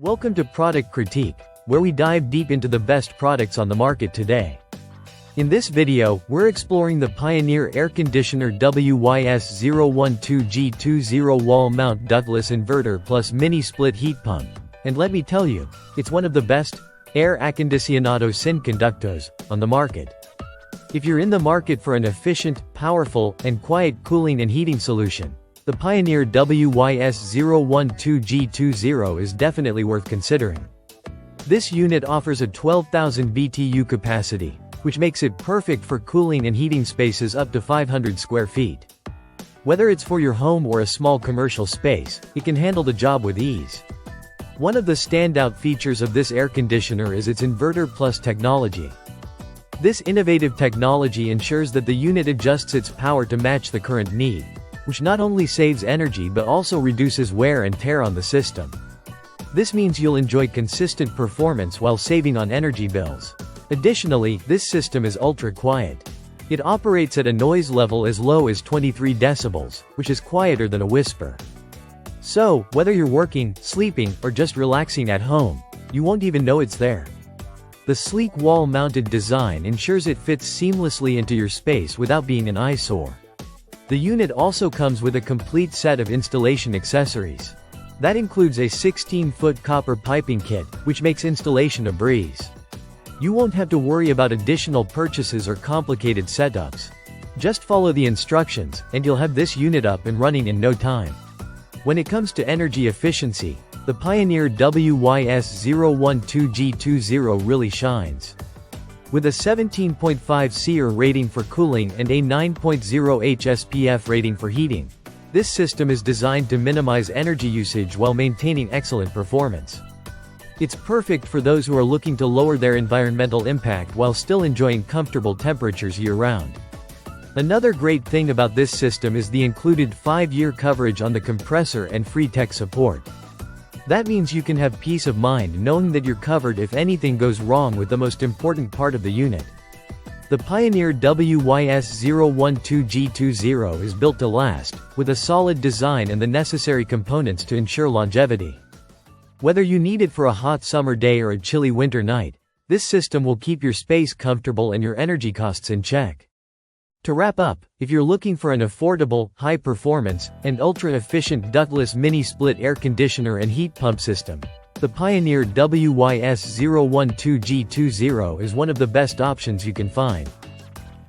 Welcome to Product Critique, where we dive deep into the best products on the market today. In this video, we're exploring the Pioneer Air Conditioner WYS012G20 Wall Mount Ductless Inverter Plus Mini Split Heat Pump. And let me tell you, it's one of the best Aire Acondicionado Sin Conductos on the market. If you're in the market for an efficient, powerful, and quiet cooling and heating solution, the Pioneer WYS012G20 is definitely worth considering. This unit offers a 12,000 BTU capacity, which makes it perfect for cooling and heating spaces up to 500 square feet. Whether it's for your home or a small commercial space, it can handle the job with ease. One of the standout features of this air conditioner is its Inverter Plus technology. This innovative technology ensures that the unit adjusts its power to match the current need, which not only saves energy but also reduces wear and tear on the system. This means you'll enjoy consistent performance while saving on energy bills. Additionally, this system is ultra-quiet. It operates at a noise level as low as 23 decibels, which is quieter than a whisper. So, whether you're working, sleeping, or just relaxing at home, you won't even know it's there. The sleek wall-mounted design ensures it fits seamlessly into your space without being an eyesore. The unit also comes with a complete set of installation accessories. That includes a 16-foot copper piping kit, which makes installation a breeze. You won't have to worry about additional purchases or complicated setups. Just follow the instructions, and you'll have this unit up and running in no time. When it comes to energy efficiency, the Pioneer WYS012G20 really shines. With a 17.5 SEER rating for cooling and a 9.0 SPF rating for heating, this system is designed to minimize energy usage while maintaining excellent performance. It's perfect for those who are looking to lower their environmental impact while still enjoying comfortable temperatures year-round. Another great thing about this system is the included 5-year coverage on the compressor and free tech support. That means you can have peace of mind knowing that you're covered if anything goes wrong with the most important part of the unit. The Pioneer WYS012G20 is built to last, with a solid design and the necessary components to ensure longevity. Whether you need it for a hot summer day or a chilly winter night, this system will keep your space comfortable and your energy costs in check. To wrap up, if you're looking for an affordable, high-performance, and ultra-efficient ductless mini-split air conditioner and heat pump system, the Pioneer WYS012G20 is one of the best options you can find.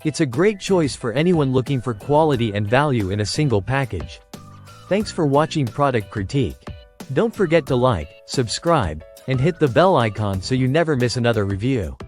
It's a great choice for anyone looking for quality and value in a single package. Thanks for watching Product Critique. Don't forget to like, subscribe, and hit the bell icon so you never miss another review.